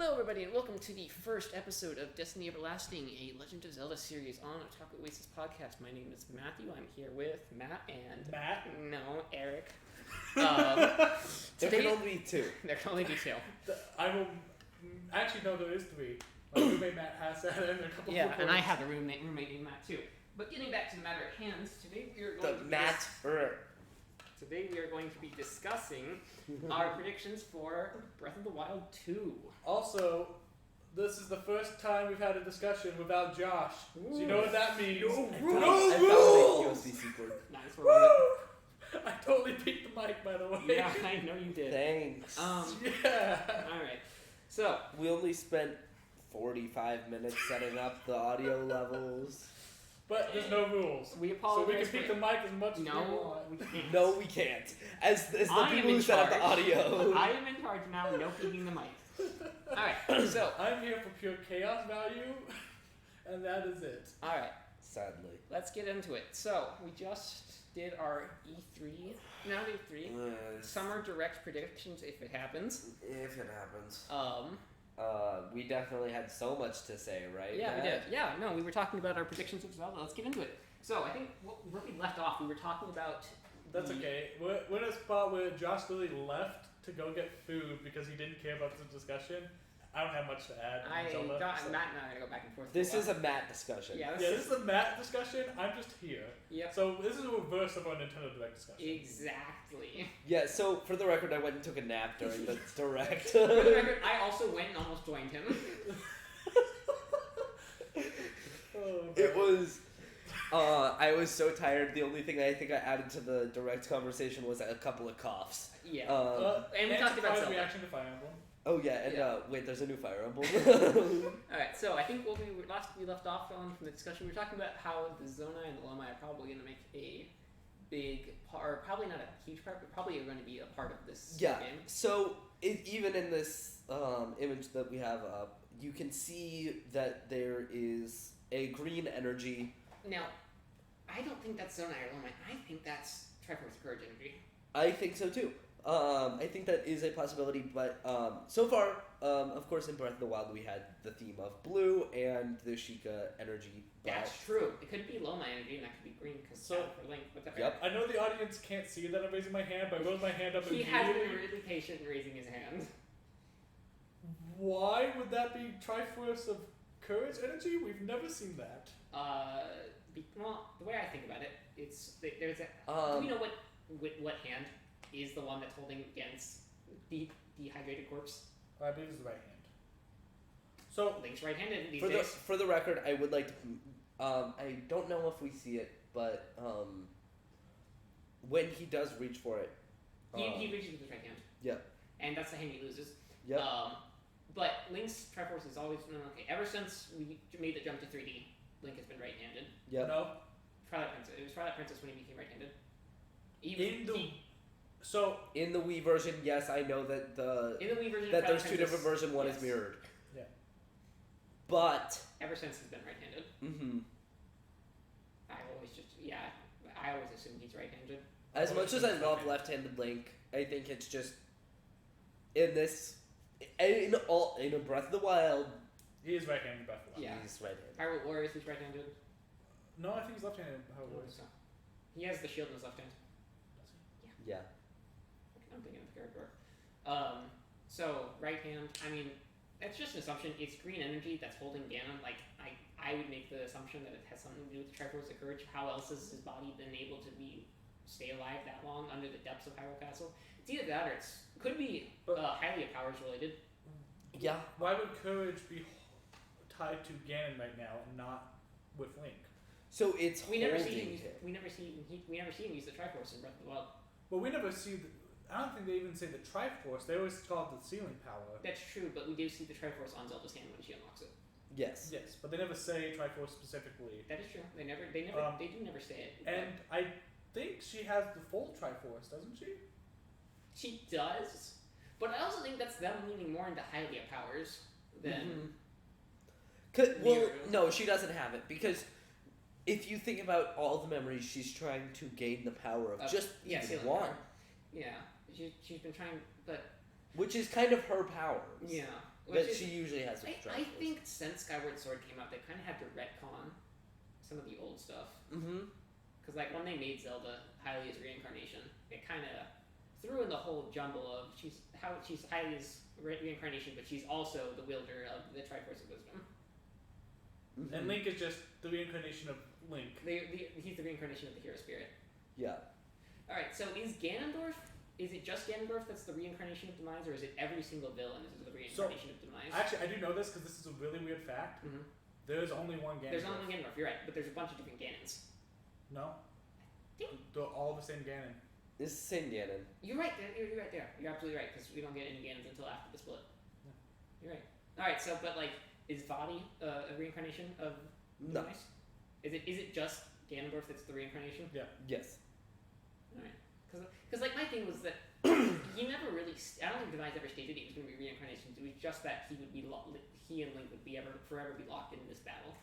Hello, everybody, and welcome to the first episode of Destiny Everlasting, a Legend of Zelda series on Otaku Oasis podcast. My name is Matthew. I'm here with Matt and... Matt? No, Eric. There can only be two. There can only be two. I will... Actually, no, there is three. My roommate Matt has that, and a couple Yeah, of and I have a roommate named Matt, too. But getting back to the matter at hand, today we are going Today we are going to be discussing our predictions for Breath of the Wild 2. Also, this is the first time we've had a discussion without Josh. So you know what that means. I found a USB-C cord. Nice, we're on I totally beat the mic, by the way. it. Yeah, I know you did. Thanks. Yeah. Alright, so... We only spent 45 minutes setting up the audio levels. But there's no rules. We So apologize we can pick the mic as much as we No, want. we can't. No, we can't. As the I am people in who set up the charge. audio. I am in charge now, no peeking the mic. Alright, so... I'm here for pure chaos value, and that is it. Alright, Sadly. let's get into it. So, we just did our E3, not E3, Summer Direct predictions if it happens. If it happens. We definitely had so much to say, right? Yeah, Matt? we did. Yeah, no, we were talking about our predictions of Zelda. Let's get into it. So, I think where we left off, we were talking about... That's okay. We're in a spot where Josh really left to go get food because he didn't care about the discussion. I don't have much to add. Matt and I are going to go back and forth. This for a is while. a Matt discussion. Yeah, This is the Matt discussion. I'm just here. Yep. So this is a reverse of our Nintendo Direct discussion. Exactly. Yeah, so for the record, I went and took a nap during the direct. For the record, I also went and almost joined him. It was... I was so tired. The only thing I think I added to the direct conversation was a couple of coughs. Yeah. And we talked about surprise Zelda. reaction to Fire Emblem. Oh yeah, and Yeah. wait, there's a new Fire Emblem. Alright, so I think what we left off on from the discussion, we were talking about how the Zona and the Lomai are probably going to make a big part, probably not a huge part, but probably are going to be a part of this Yeah. game. So even in this image that we have up, you can see that there is a green energy. Now, I don't think that's Zona or Lomai. I think that's Triforce Courage energy. I think so too. I think that is a possibility, but so far, of course, in Breath of the Wild, we had the theme of blue and the Sheikah energy. That's true. It could be Lomai energy, and that could be green because So- for Link. But that's Yep. I know the audience can't see that I'm raising my hand, but I rose my hand up He has immediately. been really patient in raising his hand. Why would that be Triforce of Courage energy? We've never seen that. Well, the way I think about it, it's there's a. Do Um, we know what hand is the one that's holding against the dehydrated corpse? I believe it's the right hand. So Link's right-handed these for the days. for the record, I would like to. I don't know if we see it, but when he does reach for it, He reaches with his right hand. Yep. And that's the hand he loses. Yep. But Link's Triforce has always been okay. Ever since we made the jump to 3D, Link has been right-handed. Yep. no. Twilight Princess. It was Twilight Princess when he became right-handed. So In the Wii version, yes, I know that in the Wii version, that of there's Twilight two different Princess, versions. One yes. is mirrored. Yeah. But. Ever since he's been right-handed, Mm-hmm. I always assume he's right-handed. As much as I love left-handed Link, I think it's just in a Breath of the Wild, he is right-handed Breath of the Wild. Yeah. he's right-handed. Hyrule Warriors, he's right-handed. No, I think he's left-handed. How it Oh, works. so. He has the shield in his left hand. Yeah. I'm thinking of the character. So right hand. I mean, that's just an assumption. It's green energy that's holding Ganon. Like I would make the assumption that it has something to do with the Triforce of Courage. How else has his body been able to stay alive that long under the depths of Hyrule Castle? It's either that or could be highly of powers related. Yeah. Why would Courage be tied to Ganon right now and not with Link? So it's We never see holding him. We never see him use the Triforce in Breath of the Wild. Well, we never see. I don't think they even say the Triforce. They always call it the Sealing Power. That's true, but we do see the Triforce on Zelda's hand when she unlocks it. Yes. Yes, but they never say Triforce specifically. That is true. They do never say it. And I think she has the full Triforce, doesn't she? She does, but I also think that's them leaning more into Hylia powers than. Well, no, she doesn't have it because if you think about all the memories, she's trying to gain the power of just even Sealing one, power. Yeah, she's been trying, but which is kind of her powers. yeah, that she usually has with I Triforce. think since Skyward Sword came out, they kind of had to retcon some of the old stuff. Mm-hmm. Because like when they made Zelda Hylia's reincarnation, it kind of threw in the whole jumble of she's Hylia's reincarnation, but she's also the wielder of the Triforce of Wisdom. Mm-hmm. And Link is just the reincarnation of Link. He's the reincarnation of the hero spirit. Yeah. All right, so is Ganondorf? Is it just Ganondorf that's the reincarnation of Demise, or is it every single villain is the reincarnation of Demise? Actually, I do know this because this is a really weird fact. Mm-hmm. There's only one Ganon. There's only one Ganondorf. You're right, but there's a bunch of different Ganons. No. think- They're all the same Ganon. It's the same Ganon. You're right. You're right there. You're absolutely right because we don't get any Ganons until after the split. Yeah. You're right. All right. So, but like, is Vadi a reincarnation of No. Demise? Is it just Ganondorf that's the reincarnation? Yes. All right. Because like my thing was that he never really. I don't think Demise ever stated he was going to be reincarnations. It was just that he would be he and Link would be forever be locked in this battle.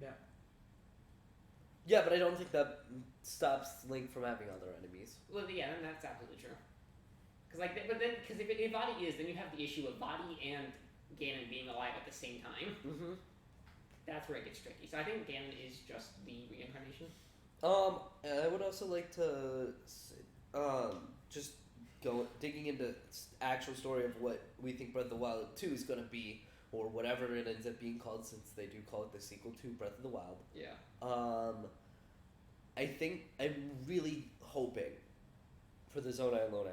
Yeah. Yeah, but I don't think that stops Link from having other enemies. Well, yeah, then that's absolutely true. Because like, but then because if Vadi is, then you have the issue of Vadi and Ganon being alive at the same time. Mm-hmm. That's where it gets tricky. So I think Ganon is just the reincarnation. And I would also like to, just go digging into actual story of what we think Breath of the Wild 2 is going to be, or whatever it ends up being called, since they do call it the sequel to Breath of the Wild. Yeah. I think I'm really hoping for the Zonai Lone.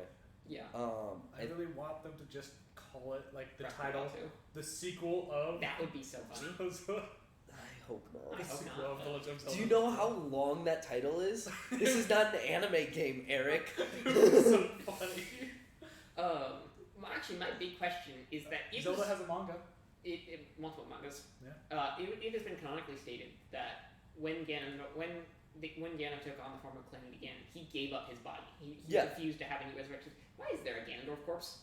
Yeah. I really want them to just call it like the Breath of title, Wild 2. the sequel of. That would be so funny. I hope not. I The hope sequel not, of The Legend of Do Zelda. you know how long that title is? This is not an anime game, Eric. It was so funny. Well, actually, my big question is that Zelda has a manga. multiple mangas. Yeah. It has been canonically stated that when Ganon took on the form of Calamity Ganon, he gave up his body. He Yeah. refused to have any resurrection. Why is there a Ganondorf corpse?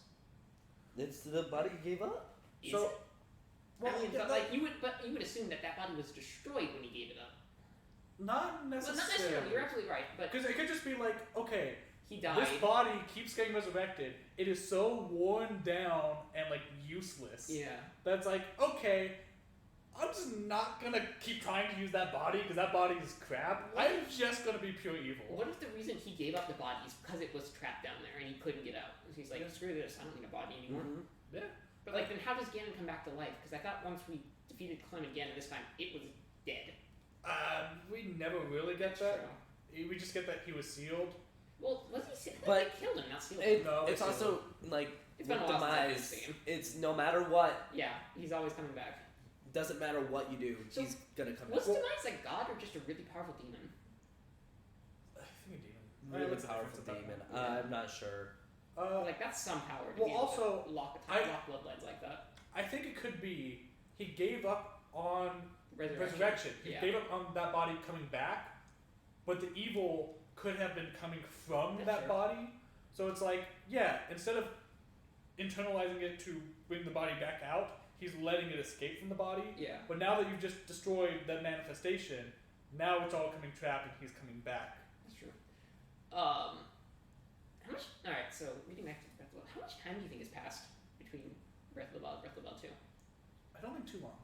It's the body he gave up. Is So- it? Well, I mean, yeah, but like you would assume that body was destroyed when he gave it up. Not Well, not necessarily. necessarily. You're absolutely right, but Because it could just be like, okay, he died. this body keeps getting resurrected. It is so worn down and like useless. Yeah. That's like, okay, I'm just not gonna keep trying to use that body because that body is crap. What I'm just gonna be pure evil. What if the reason he gave up the body is because it was trapped down there and he couldn't get out? He's like, Yeah. screw this, I don't need a body anymore. Mm-hmm. Yeah. But like, then how does Ganon come back to life? Because I thought once we defeated Clem again, this time it was dead. We never really get that. We just get that he was sealed. Well, was he sealed? But They killed him, not sealed him. No, It's it's also like It's with been a while since I've Demise. seen him. It's no matter what, Yeah, he's always coming back. doesn't matter what you do, So, he's gonna come Was back. Demise a god or just a really powerful demon? I think a demon. Really What's the powerful difference at that demon. point? I'm not sure. Like, that's some power to well, be able also, to lock I- bloodlines like that. I think it could be he gave up on Resurrection. resurrection. He Yeah. gave up on that body coming back, but the evil could have been coming from That's that true. body. So it's like, yeah, instead of internalizing it to bring the body back out, he's letting it escape from the body. Yeah. But now that you've just destroyed that manifestation, now it's all coming trapped and he's coming back. That's true. How much? All right. So getting back to Breath of the Wild, how much time do you think has passed between Breath of the Wild and Breath of the Wild 2? I don't think too long.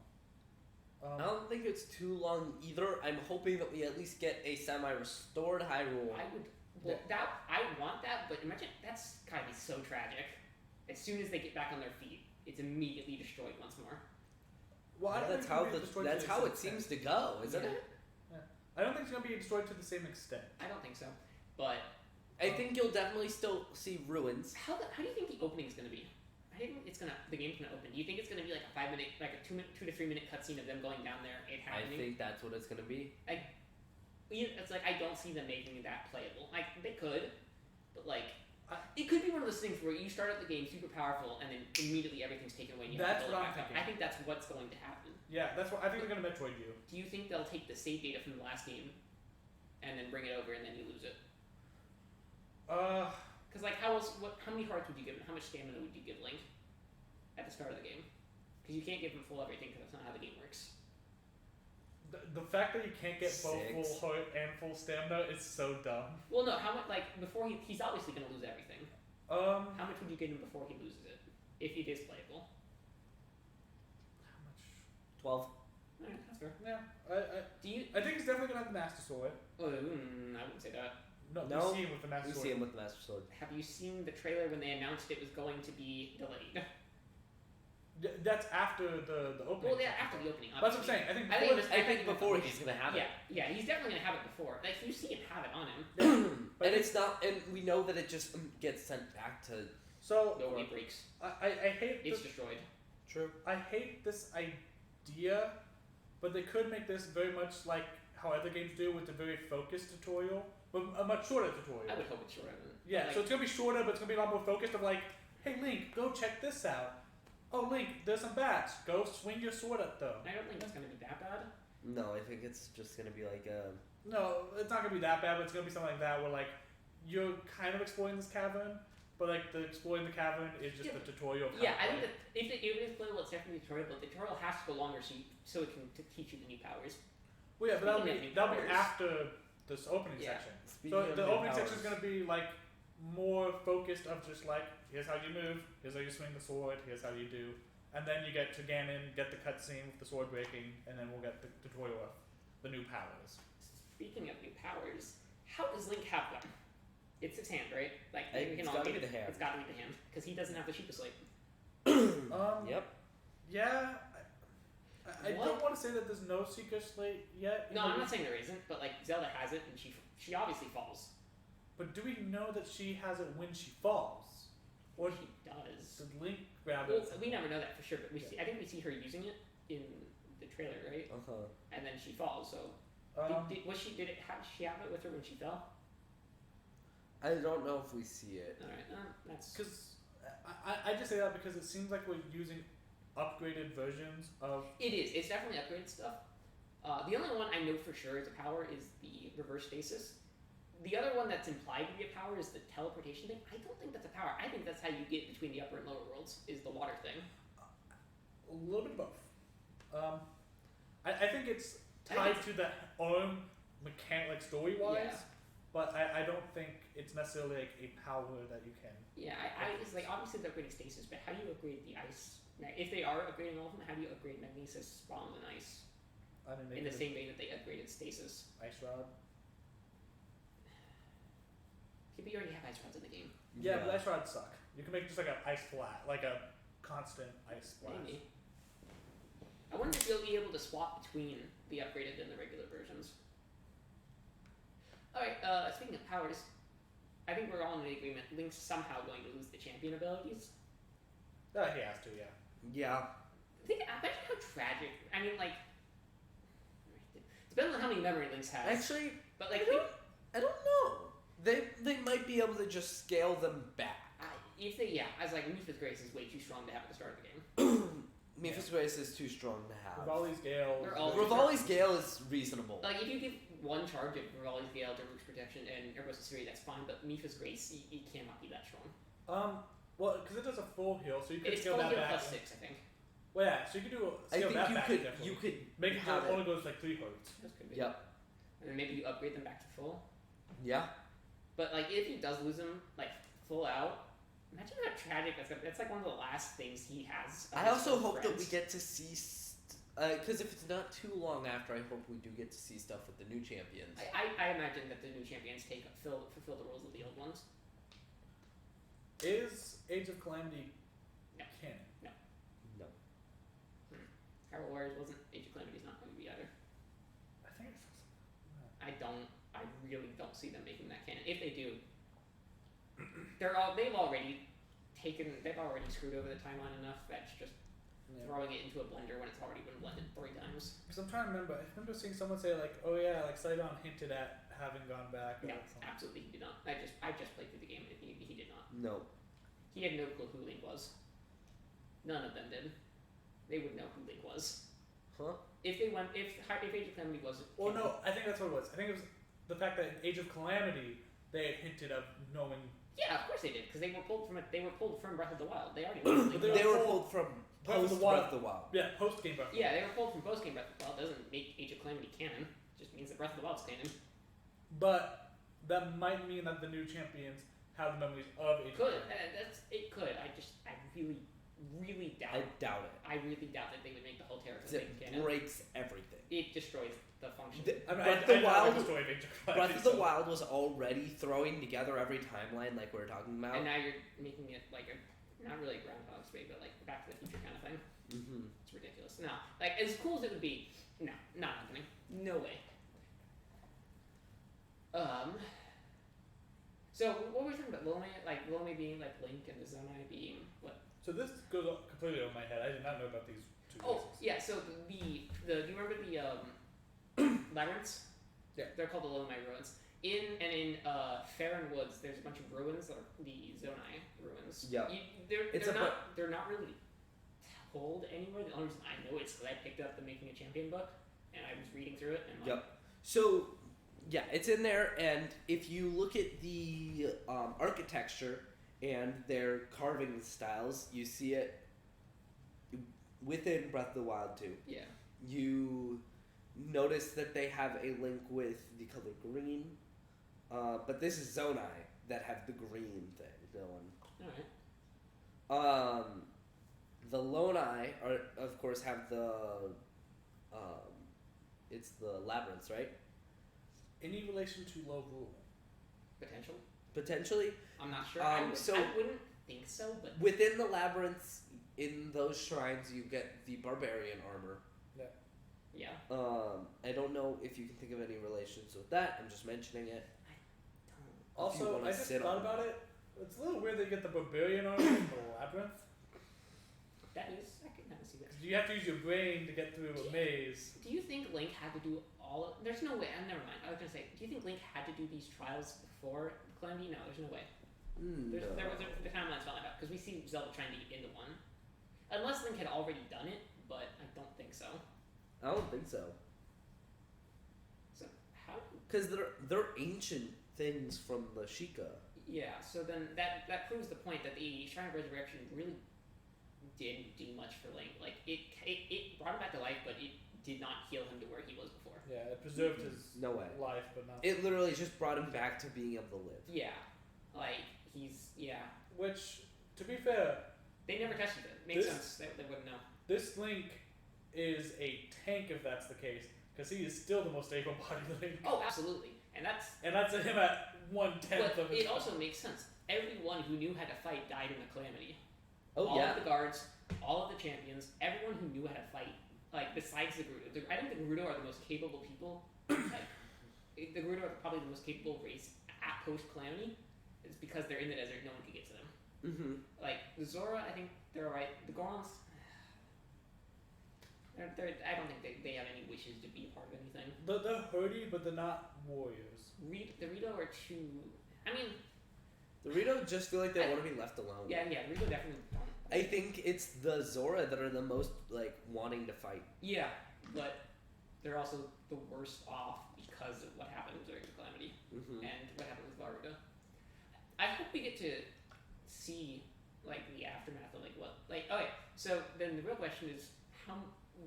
I don't think it's too long either. I'm hoping that we at least get a semi-restored Hyrule. I would. Well, I want that, but imagine that's gotta be so tragic. As soon as they get back on their feet, it's immediately destroyed once more. Well, I don't that's think how it's gonna be destroyed that's to the how same it seems extent. to go, isn't Yeah. it? I don't think it's gonna be destroyed to the same extent. I don't think so. But I think you'll definitely still see ruins. how do you think the opening is gonna be? I think the game's gonna open. Do you think it's gonna be like a 5 minute, like a 2 to 3 minute cutscene of them going down there, it I happening? think that's what it's gonna be. It's like I don't see them making that playable. Like they could, but like I- it could be one of those things where you start out the game super powerful and then immediately everything's taken away. And you That's have to build what it I'm back up. thinking. I think that's what's going to happen. Yeah, that's what I think they're gonna Metroid you. Do you think they'll take the save data from the last game and then bring it over and then you lose it? Because like how many hearts would you give him? How much stamina would you give Link at the start of the game? Because you can't give him full everything because that's not how the game works. The fact that you can't get both 6. full heart and full stamina is so dumb. Well, no. How much? Like before he's obviously going to lose everything. How much would you give him before he loses it, if it is playable? 12. Alright, that's fair. Yeah, Do you? I think he's definitely gonna have the Master Sword. I wouldn't say that. No, No, we see him with the Master We Sword. see him with the Master Sword. Have you seen the trailer when they announced it was going to be delayed? That's after the opening. Well, yeah, after the opening. That's what I'm obviously. saying. I think I before think I think before he's gonna have it. Yeah, he's definitely gonna have it before. Like you see him have it on him. And it's not, and we know that it just gets sent back to. so No, it breaks. I hate It's this. destroyed. True. I hate this idea, but they could make this very much like how other games do with a very focused tutorial, but a much shorter tutorial. I would hope it's shorter than. Yeah, like, so it's gonna be shorter, but it's gonna be a lot more focused. Of like, hey Link, go check this out. Oh Link, there's some bats. Go swing your sword at them. I don't think it's gonna be that bad. No, I think it's just gonna be like No, it's not gonna be that bad, but it's gonna be something like that where like you're kind of exploring this cavern, but like the exploring the cavern is just the tutorial. Of how Yeah, to I play. think that if it is playable, it's definitely a tutorial. But the tutorial has to go longer so it can teach you the new powers. Well, yeah, but that'll Speaking be of new that'll be powers- after this opening Yeah. section. speaking So of the new opening section is powers. gonna be like more focused of just like here's how you move, here's how you swing the sword, here's how you do, and then you get to Ganon, get the cutscene with the sword breaking, and then we'll get the tutorial of the new powers. Speaking of new powers, how does Link have them? It's his hand, right? Like we It's can all gotta get be it. the hand. It's got to be the hand because he doesn't have the Sheep Slate. Yep. Yeah. I What? don't want to say that there's no Seeker Slate yet. No, I'm not saying there isn't, but like Zelda has it, and she obviously falls. But do we know that she has it when she falls? Or She does. did Link grab Well, it? we never know that for sure, but I think we see her using it in the trailer, right? And then she falls. So did she have it with her when she fell? I don't know if we see it. All right, that's Because I just say that because it seems like we're using upgraded versions of. it is. It's definitely upgraded stuff. The only one I know for sure is a power is the reverse stasis. The other one that's implied to be a power is the teleportation thing. I don't think that's a power. I think that's how you get between the upper and lower worlds is the water thing. A little bit of both. I think it's tied to the arm mechanic, like story wise, Yeah. but I don't think it's necessarily like a power that you can. Yeah, I it's like obviously they're upgrading stasis, but how do you upgrade the ice? If they are upgrading all of them, how do you upgrade magnesis, bombs, and ice? I mean, In the same way that they upgraded stasis. ice rod. Yeah, but you already have ice rods in the game. Yeah, but ice rods suck. You can make just like an ice flat, like a constant ice splash. Maybe. I wonder if you'll be able to swap between the upgraded and the regular versions. Alright, speaking of powers, I think we're all in agreement. Link's somehow going to lose the champion abilities. He has to, yeah. Yeah. Imagine how tragic. I mean, like, it depends on how many memory Links has. Actually, but like, I don't know. They might be able to just scale them back. if they, I was like, Mipha's Grace is way too strong to have at the start of the game. Mipha's Grace is too strong to have. Rivali's Gale. They're all- Rivali's Gale is reasonable. Like, if you give one charge of Rivali's Gale to Rook's Protection and Urbosa's Fury, that's fine, but Mipha's Grace, you cannot be that strong. Well, because it does a full heal, so you could It's scale full that heal back. plus 6, I think. Well, yeah, so you could do a I scale think that you back. could definitely. you could make it so have it only goes like 3 hearts. That could be. Yep. And then maybe you upgrade them back to full. Yeah. But, like, if he does lose them, like, full out, imagine how tragic that's like one of the last things he has. I also hope that we friends. get to see, because if it's not too long after, I hope we do get to see stuff with the new champions. I imagine that the new champions fulfill the roles of the old ones. Is Age of Calamity No. canon? No. Hyrule Warriors wasn't. Age of Calamity's not going to be either. I think it's. I really don't see them making that canon. If they do, they've already screwed over the timeline enough that's just throwing it into a blender when it's already been blended 3 times. Because I'm trying to remember. I remember seeing someone say like, "Oh yeah, like Sidon hinted at having gone back." or No, something. absolutely he did not. I just played through the game and he did not. No. He had no clue who Link was. None of them did. They would know who Link was. Huh? If Age of Calamity was. Well, no, I think that's what it was. I think it was the fact that in Age of Calamity they had hinted of knowing. Yeah, of course they did, because they were pulled from Breath of the Wild. They already knew who Link But was. They were pulled from Breath of the post Wild. Breath of the Wild. Yeah, post game Breath. Yeah, they were pulled from post game Breath of the Wild. Doesn't make Age of Calamity canon. Just means that Breath of the Wild's canon. But that might mean that the new champions have the memories of Age of Could Calamity. it could. I really really doubt. I doubt it. I really doubt that they would make the whole Terra It canon. breaks everything. It destroys the function. Breath of the Wild was already throwing together every timeline like we were talking about. And now you're making it like a, not really a Groundhog's Day, but like Back to the Future kind of thing. Mm-hmm. It's ridiculous. No, like as cool as it would be, no, not happening. No way. So what were we talking about? Lome being like Link and the Zonai being what? So this goes completely over my head. I did not know about these two Oh races. yeah. So do you remember the labyrinths? Yeah. They're called the Lome ruins. In Farron Woods, there's a bunch of ruins that are the Zonai ruins. Yeah. They're not really told anywhere. The only reason I know it's because I picked up the Making a Champion book and I was reading through it and like. Yep. So, yeah, it's in there, and if you look at the architecture and their carving styles, you see it within Breath of the Wild too. Yeah. You notice that they have a link with the color green, but this is Zonai that have the green thing going. Alright. The Lonai are, of course, have the it's the labyrinths, right? Any relation to Low Rule? Potential. Potentially. I'm not sure. Um, I wouldn't think so, but Within the labyrinths, in those shrines, you get the barbarian armor. yeah. I don't know if you can think of any relations with that. I'm just mentioning it. Also, wanna I just sit thought on about it. It's a little weird they get the barbarian armor in the labyrinth. That is, I can kind of see that. 'Cause you have to use your brain to get through a maze. Do you think Link had to do all of... There's no way. Never mind. I was going to say, do you think Link had to do these trials before Calamity? No, there's no way. No. The timeline's not like that, because we see Zelda trying to get into one. Unless Link had already done it, but I don't think so. I don't think so. So, how... Because they're ancient things from the Sheikah. Yeah, so then that proves the point that the Shrine of Resurrection really didn't do much for Link. Like, it brought him back to life, but it did not heal him to where he was before. Yeah, it preserved his No way. life, but not. It literally just brought him back to being able to live. Yeah. Like, he's... Yeah. Which, to be fair, They never tested it. Makes sense. They wouldn't know. this Link is a tank if that's the case, because he is still the most able-bodied Link. Oh, absolutely. And that's... And that's him at 1/10 But of his. it also makes sense. Everyone who knew how to fight died in the Calamity. Oh, all yeah. of the guards, all of the champions, everyone who knew how to fight, like, besides the Gerudo. I think the Gerudo are the most capable people. Like, the Gerudo are probably the most capable race at post-Calamity. It's because they're in the desert, no one can get to them. Mm-hmm. Like, the Zora, I think they're alright. The Gorons, I don't think they have any wishes to be a part of anything. They're hardy, but they're not warriors. The Rito are too... I mean... The Rito just feel like they want to be left alone. Yeah, the Rito definitely don't. I think it's the Zora that are the most, like, wanting to fight. Yeah, but they're also the worst off because of what happened during the Calamity Mm-hmm. and what happened with Varuga. I hope we get to see, like, the aftermath of, like, what... Like, okay, so then the real question is,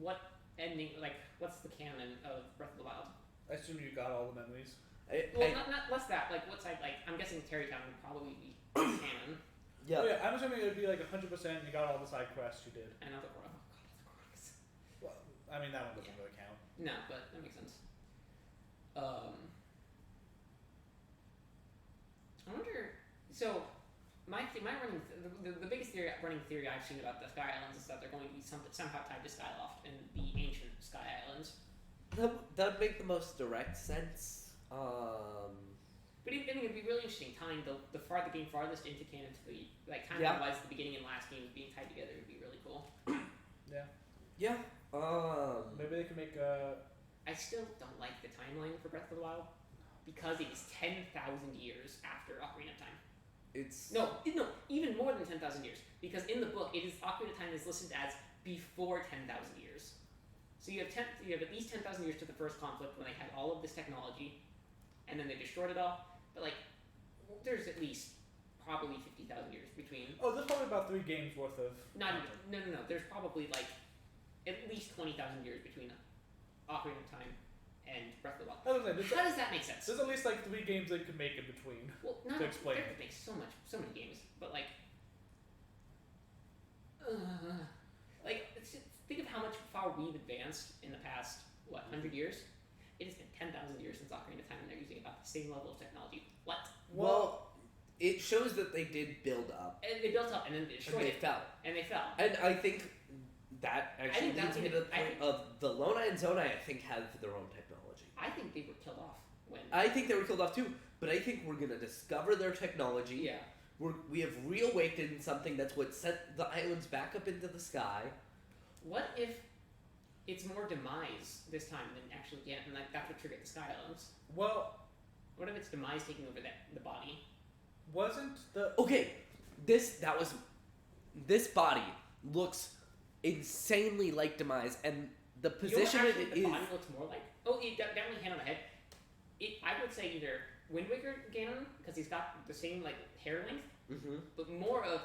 what ending... Like, what's the canon of Breath of the Wild? I assume you got all the memories. Well, not less that. Like, what's I'm guessing Terrytown would probably be canon. Yeah. Oh, yeah, I'm assuming it would be like 100%. You got all the side quests you did. And other oh god, the Crocs. Well, I mean that one doesn't really count. No, but that makes sense. I wonder. So, my running the biggest running theory I've seen about the Sky Islands is that they're going to be somehow tied to Skyloft and the ancient Sky Islands. That'd make the most direct sense. But I think it'd be really interesting tying the game farthest into canon to the Yeah. wise the beginning and last games being tied together would be really cool. Yeah. Yeah. Maybe they can make I still don't like the timeline for Breath of the Wild because it is 10,000 years after Ocarina of Time. It's No, even more than 10,000 years because in the book it is Ocarina of Time is listed as before 10,000 years. So you have at least 10,000 years to the first conflict when they had all of this technology, and then they destroyed it all. But like, there's at least probably 50,000 years between. Oh, there's probably about 3 games worth of. Not even, no. There's probably like at least 20,000 years between Ocarina of Time and Breath of the Wild. How does that make sense? There's at least like 3 games they could make in between. Well, not to explain they it. could make so many games, but like, Like, think of how much far we've advanced in the past 100 years. It has been 10,000 years since Ocarina of Time, and they're using about the same level of technology. What? Well, it shows that they did build up. And they built up, and then they And destroyed they it, fell. and they fell. And I think that actually think leads me to the point of the Loni and Zonai, I think, have their own technology. I think they were killed off when. I think they were killed off too, but I think we're going to discover their technology. Yeah. We have reawakened something that's what sent the islands back up into the sky. What if it's more demise this time than actually Ganon, and like that's what triggered the Sky Islands? Well, What if it's demise taking over the body? wasn't the Okay, this body looks insanely like Demise, and the position you know what it actually is. the body looks more like? Oh, definitely hand on the head. I would say either Wind Waker Ganon, because he's got the same like hair length, Mm-hmm. but more of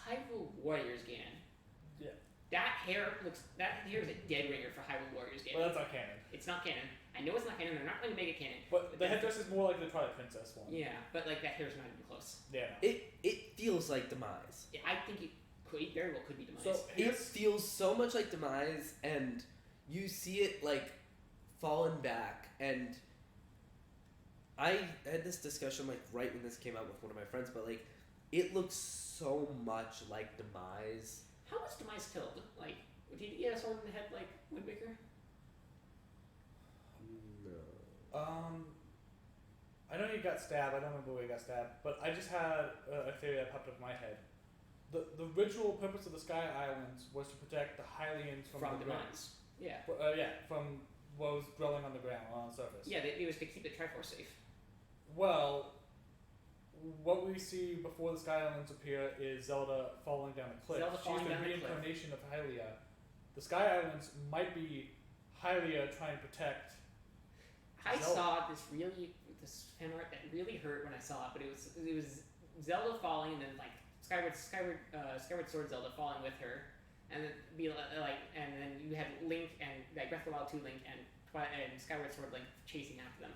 Hyrule Warriors Ganon. Yeah. That hair is a dead ringer for Hyrule Warriors Ganon. Well, that's not canon. It's not canon. I know it's not canon. They're not going to make it canon. But the headdress is more like the Twilight Princess one. Yeah, but like that hair's not even close. Yeah. It feels like Demise. Yeah, I think it very well could be demise. So It here's feels so much like Demise, and you see it like falling back. And I had this discussion like right when this came out with one of my friends, but like it looks so much like Demise. How was demise killed? Like, did he get a sword in the head like Wind Waker? No. I know he got stabbed. I don't remember where he got stabbed, but I just had a theory that popped up in my head. The original purpose of the Sky Islands was to protect the Hylians from the ground. demise. Yeah. From what was dwelling on the ground, on the surface. Yeah, it was to keep the Triforce safe. Well, what we see before the Sky Islands appear is Zelda falling down a cliff. Zelda She's falling the down a cliff. reincarnation of Hylia. The Sky Islands might be Hylia trying to protect. I Zelda. saw this fan art that really hurt when I saw it, but it was Zelda falling and then like Skyward Sword Zelda falling with her, and then and then you had Link and like Breath of the Wild 2 Link and Skyward Sword Link chasing after them.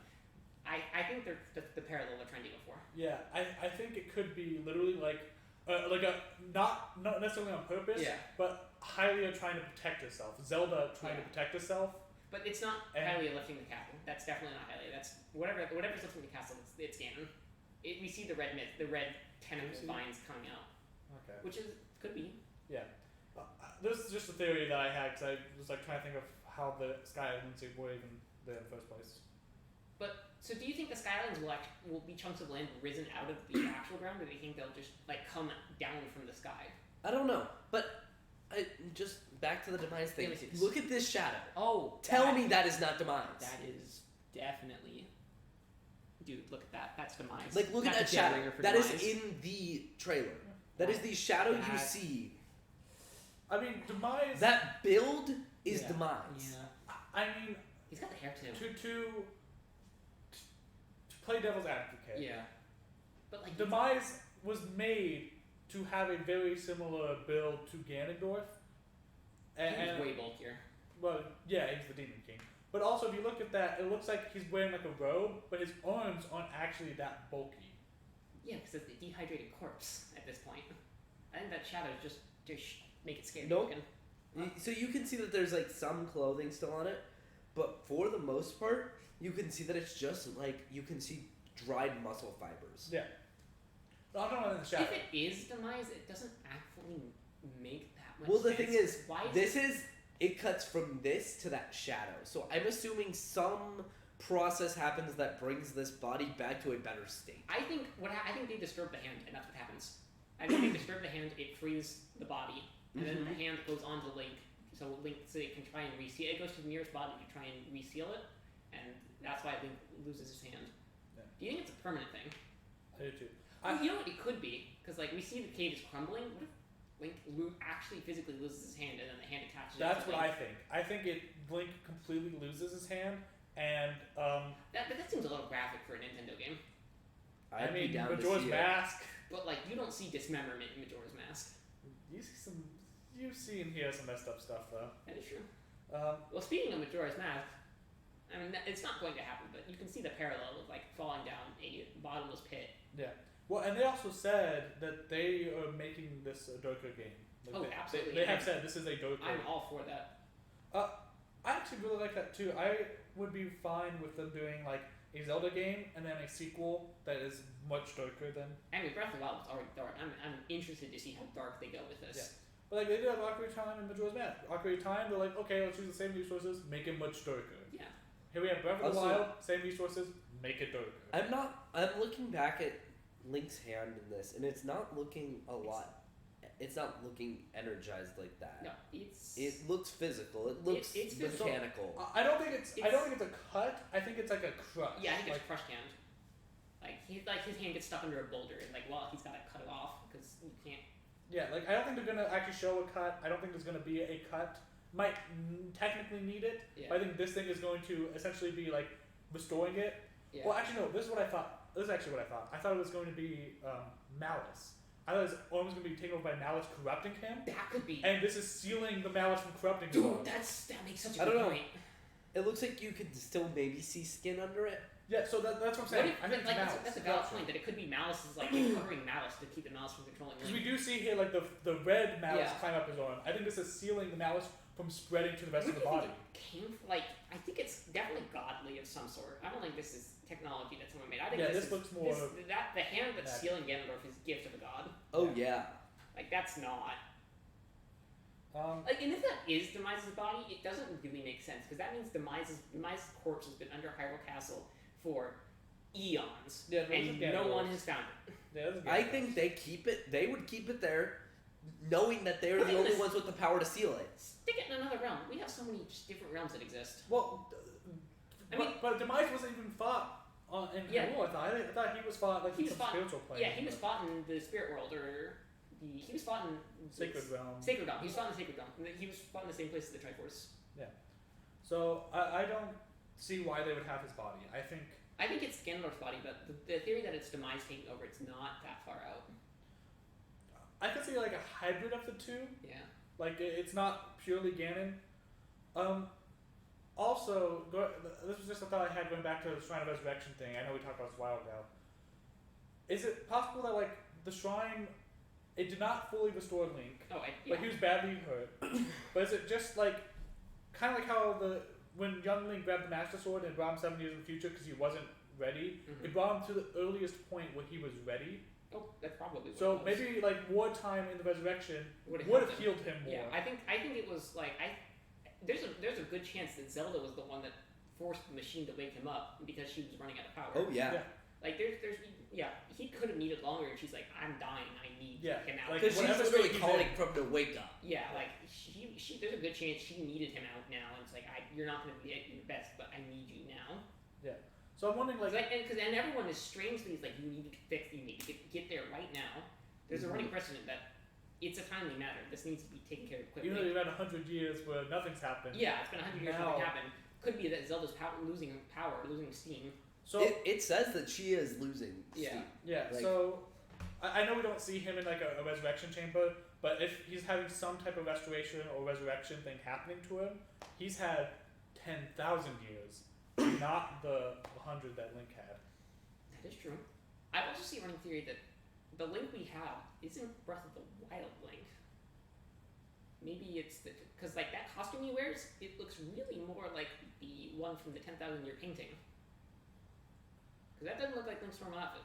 I think they're the parallel they're trying to go for. Yeah, I think it could be literally like a not necessarily on purpose, Yeah. but Hylia trying to protect herself. Zelda trying to protect herself. But it's not And- Hylia lifting the castle. That's definitely not Hylia. That's whatever's lifting the castle. It's Ganon. We see the red tentacle vines coming out, Okay. which could be. This is just a theory that I had because I was like trying to think of how the Sky Islands were even there in the first place. So do you think the Sky Islands will be chunks of land risen out of the actual ground, or do you think they'll just like come down from the sky? I don't know, but just back to the Demise thing. Let me see this. Look at this shadow. Oh, Tell me that is not Demise. That is definitely. Dude, look at that. That's demise. Like, look at That's that a dead shadow. ringer for That is demise. in the trailer. That is the shadow you That- see. I mean, Demise. That build is Yeah. Demise. Yeah. I mean, He's got the hair too. to play devil's advocate. Yeah. But like Demise was made to have a very similar build to Ganondorf. he's way bulkier. Well, yeah, he's the Demon King. But also, if you look at that, it looks like he's wearing like a robe, but his arms aren't actually that bulky. Yeah, because it's a dehydrated corpse at this point. I think that shadow just to make it scary Nope. looking. So you can see that there's like some clothing still on it, but for the most part, you can see that it's just like you can see dried muscle fibers. Yeah. No, I'm talking about in the shadow. If it is demise, it doesn't actually make that much Well, the sense. thing is, why this is it cuts from this to that shadow. So I'm assuming some process happens that brings this body back to a better state. I think they disturb the hand, and that's what happens. I think they disturb the hand, it frees the body, and then the hand goes on to Link, so it can try and reseal it. It goes to the nearest body to try and reseal it, and that's why Link loses his hand. Yeah. Do you think it's a permanent thing? I do too. You know what? It could be, because like we see the cage is crumbling. What if Link actually physically loses his hand, and then the hand attaches? That's to what Link? I think. I think Link completely loses his hand, and That seems a little graphic for a Nintendo game. I'd I mean, be down to Majora's see it. Mask. But like, you don't see dismemberment in Majora's Mask. You see and hear some messed up stuff though. That is true. Um, Well, speaking of Majora's Mask, I mean, it's not going to happen, but you can see the parallel of like falling down a bottomless pit. Well, and they also said that they are making this a Doka game. Like, Oh, absolutely. They have said this is a Doku. I'm all for that. I actually really like that too. I would be fine with them doing like a Zelda game and then a sequel that is much darker than. I mean, Breath of the Wild was already dark. I'm interested to see how dark they go with this. Yeah. But like they did have Ocarina of Time and Majora's Mask. Ocarina of Time, they're like, okay, let's use the same resources, make it much darker. Yeah. Here we have Breath of the Also- Wild, same resources, make it darker. I'm looking back at Link's hand in this, and it's not looking a lot. It's not looking energized like that. No, it's. It looks physical. It looks it's mechanical. I don't think it's. I don't think it's a cut. I think it's like a crush. Yeah, I think like, it's crushed hand. Like his hand gets stuck under a boulder, and like, well, he's got to cut it off because you can't. Yeah, like I don't think they're gonna actually show a cut. I don't think there's gonna be a cut. Might technically need it, Yeah. but I think this thing is going to essentially be like restoring it. Yeah. Well, actually, no. This is what I thought. This is actually what I thought. I thought it was going to be Malice. I thought it was almost going to be taken over by Malice corrupting him, That could be. and this is sealing the Malice from corrupting him. Dude, that makes such a I good don't know. point. It looks like you could still maybe see skin under it. Yeah, so that's what I'm What saying. if, I think like, it's Malice. that's a valid point that it could be Malice's like covering Malice to keep the Malice from controlling Because Link. we do see here like the red Malice Yeah. climb up his arm. I think this is sealing the Malice from spreading to the rest Where of do the you body. think it came from? Like, I think it's definitely godly of some sort. I don't think this is technology that someone made. I think Yeah, this this looks more that the hand that's magic. sealing Ganondorf is a gift of a god. Oh yeah. Like that's not. Um, Like, and if that is Demise's body, it doesn't really make sense because that means Demise's corpse has been under Hyrule Castle for eons, Yeah, those and are no Ganondorf's. one has found it. yeah, this is I good. think they keep it. They would keep it there, knowing that they're Look the at only this. ones with the power to seal it. Stick it in another realm. We have so many just different realms that exist. Well, I mean- but Demise wasn't even fought in Yeah. Hyrule. I thought he was fought like He in was some fought- spiritual plane. Yeah, he was fought in the spirit world, or he was fought in Sacred Realm. Sacred Realm. He was fought in the Sacred Realm. He was fought in the same place as the Triforce. So I don't see why they would have his body. I think I think it's Ganondorf's body, but the theory that it's Demise taking over, it's not that far out. I could see like a hybrid of the two. Yeah. Like it's not purely Ganon. Also, this was just a thought I had going back to the Shrine of Resurrection thing. I know we talked about this a while ago. Is it possible that like the shrine, it did not fully restore Link, Oh, yeah. like he was badly hurt, but is it just like kind of like how when young Link grabbed the Master Sword and it brought him 7 years in the future because he wasn't ready, Mhm. it brought him to the earliest point where he was ready. Oh, that's probably what So it was. maybe like more time in the resurrection Would've would helped have him. healed him more. Yeah, I think it was like there's a good chance that Zelda was the one that forced the machine to wake him up because she was running out of power. Oh yeah. Yeah. Like there's he could have needed longer, and she's like, I'm dying, I need Yeah, him out. like, Because she's whatever literally state he's calling in. for him to wake up. Yeah, like she there's a good chance she needed him out now, and it's like you're not going to be at your best, but I need you now. So I'm wondering like And everyone is strangely like you need to fix, you need to get there right now. There's a running precedent that it's a timely matter. This needs to be taken care of quickly. even though you've had 100 years where nothing's happened. Yeah, it's been 100 years Now- nothing happened. Could be that Zelda's losing power, losing steam. So It says that she is losing. Yeah. steam. yeah, like- so I know we don't see him in like a resurrection chamber, but if he's having some type of restoration or resurrection thing happening to him, he's had 10,000 years, not the 100 that Link had. That is true. I've also seen a running theory that the Link we have isn't Breath of the Wild Link. Maybe it's because like that costume he wears, it looks really more like the one from the 10,000 Year Painting. Because that doesn't look like Link's normal outfit.